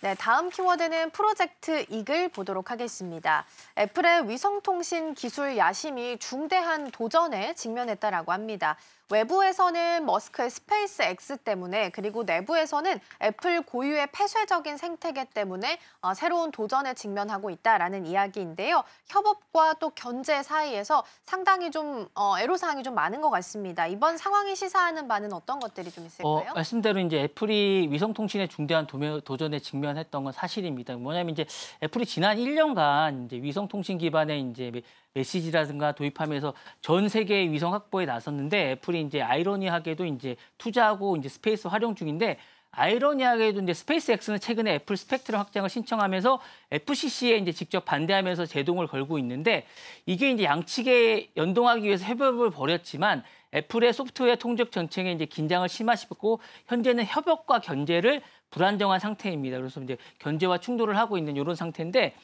네, 다음 키워드는 프로젝트 이글 보도록 하겠습니다. 애플의 위성통신 기술 야심이 중대한 도전에 직면했다라고 합니다. 외부에서는 머스크의 스페이스 X 때문에 그리고 내부에서는 애플 고유의 폐쇄적인 생태계 때문에 새로운 도전에 직면하고 있다라는 이야기인데요. 협업과 또 견제 사이에서 상당히 좀 애로사항이 좀 많은 것 같습니다. 이번 상황이 시사하는 바는 어떤 것들이 좀 있을까요? 말씀대로 이제 애플이 위성통신의 중대한 도전에 직면했던 건 사실입니다. 뭐냐면 이제 애플이 지난 1년간 이제 위성통신 기반의 이제 메시지라든가 도입하면서 전 세계 위성 확보에 나섰는데 애플이 이제 아이러니하게도 이제 투자하고 이제 스페이스 활용 중인데 아이러니하게도 이제 스페이스X는 최근에 애플 스펙트럼 확장을 신청하면서 FCC에 이제 직접 반대하면서 제동을 걸고 있는데 이게 이제 양측에 연동하기 위해서 협업을 벌였지만 애플의 소프트웨어 통제 정책에 이제 긴장을 심화시켰고 현재는 협업과 견제를 불안정한 상태입니다. 그래서 이제 견제와 충돌을 하고 있는 이런 상태인데,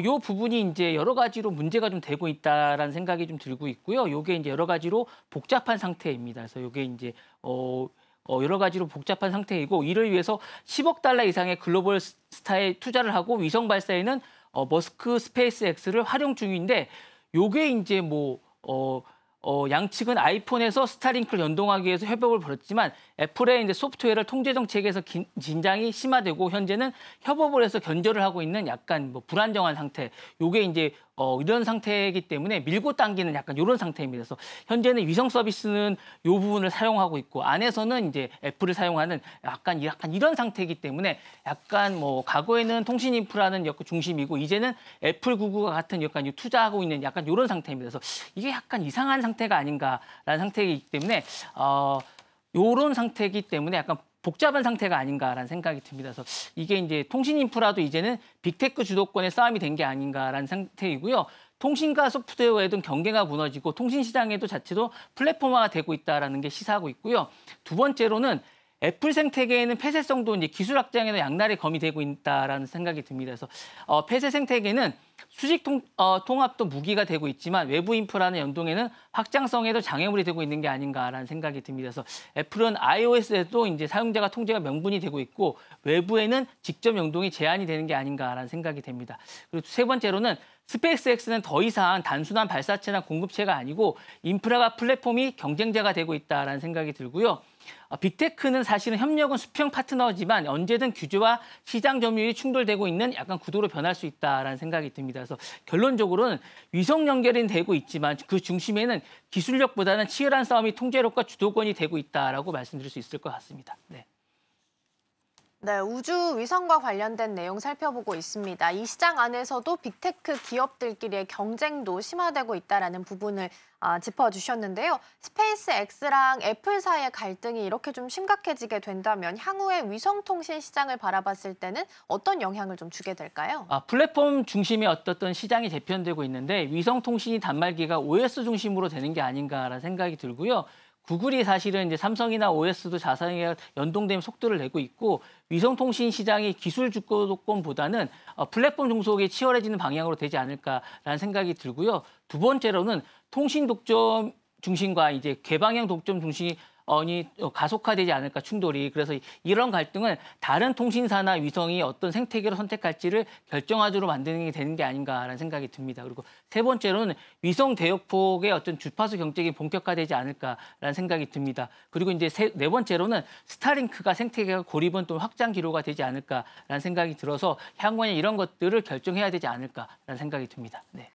요 부분이 이제 여러 가지로 문제가 좀 되고 있다라는 생각이 좀 들고 있고요. 요게 이제 여러 가지로 복잡한 상태입니다. 그래서 요게 이제 여러 가지로 복잡한 상태이고 이를 위해서 10억 달러 이상의 글로벌 스타에 투자를 하고 위성 발사에는 머스크 스페이스 X를 활용 중인데 요게 이제 양측은 아이폰에서 스타링크를 연동하기 위해서 협업을 벌였지만 애플의 이제 소프트웨어를 통제 정책에서 긴장이 심화되고 현재는 협업을 해서 견제를 하고 있는 약간 불안정한 상태. 요게 이제 이런 상태이기 때문에 밀고 당기는 약간 이런 상태입니다. 그래서 현재는 위성 서비스는 이 부분을 사용하고 있고 안에서는 이제 애플을 사용하는 약간 이런 상태이기 때문에 약간 과거에는 통신 인프라는 역시 중심이고 이제는 애플 구글과 같은 약간 투자하고 있는 약간 이런 상태입니다. 그래서 이게 약간 이상한 상태가 아닌가라는 상태이기 때문에 이런 상태이기 때문에 약간 복잡한 상태가 아닌가라는 생각이 듭니다. 그래서 이게 이제 통신 인프라도 이제는 빅테크 주도권의 싸움이 된 게 아닌가라는 상태이고요. 통신과 소프트웨어에도 경계가 무너지고 통신 시장에도 자체도 플랫폼화가 되고 있다라는 게 시사하고 있고요. 두 번째로는 애플 생태계에는 폐쇄성도 이제 기술 확장에도 양날의 검이 되고 있다라는 생각이 듭니다. 그래서 폐쇄 생태계는 수직 통합도 무기가 되고 있지만 외부 인프라는 연동에는 확장성에도 장애물이 되고 있는 게 아닌가라는 생각이 듭니다. 그래서 애플은 iOS에도 이제 사용자가 통제가 명분이 되고 있고 외부에는 직접 연동이 제한이 되는 게 아닌가라는 생각이 됩니다. 그리고 세 번째로는 스페이스X는 더 이상 단순한 발사체나 공급체가 아니고 인프라가 플랫폼이 경쟁자가 되고 있다라는 생각이 들고요. 빅테크는 사실은 협력은 수평 파트너지만 언제든 규제와 시장 점유율이 충돌되고 있는 약간 구도로 변할 수 있다라는 생각이 듭니다. 그래서 결론적으로는 위성 연결은 되고 있지만 그 중심에는 기술력보다는 치열한 싸움이 통제력과 주도권이 되고 있다라고 말씀드릴 수 있을 것 같습니다. 네. 네, 우주 위성과 관련된 내용 살펴보고 있습니다. 이 시장 안에서도 빅테크 기업들끼리의 경쟁도 심화되고 있다는 부분을 짚어주셨는데요. 스페이스X랑 애플 사이의 갈등이 이렇게 좀 심각해지게 된다면 향후에 위성통신 시장을 바라봤을 때는 어떤 영향을 좀 주게 될까요? 플랫폼 중심의 어떤 시장이 재편되고 있는데 위성통신이 단말기가 OS 중심으로 되는 게 아닌가라는 생각이 들고요. 구글이 사실은 이제 삼성이나 OS도 자사에 연동되면 속도를 내고 있고 위성통신 시장이 기술 주도권보다는 플랫폼 종속이 치열해지는 방향으로 되지 않을까라는 생각이 들고요. 두 번째로는 통신 독점 중심과 이제 개방형 독점 중심이 가속화되지 않을까 충돌이. 그래서 이런 갈등은 다른 통신사나 위성이 어떤 생태계로 선택할지를 결정하도록 만드는 게 되는 게 아닌가라는 생각이 듭니다. 그리고 세 번째로는 위성 대역폭의 어떤 주파수 경쟁이 본격화되지 않을까라는 생각이 듭니다. 그리고 이제 네 번째로는 스타링크가 생태계가 고립은 또 확장 기로가 되지 않을까라는 생각이 들어서 향후에 이런 것들을 결정해야 되지 않을까라는 생각이 듭니다. 네.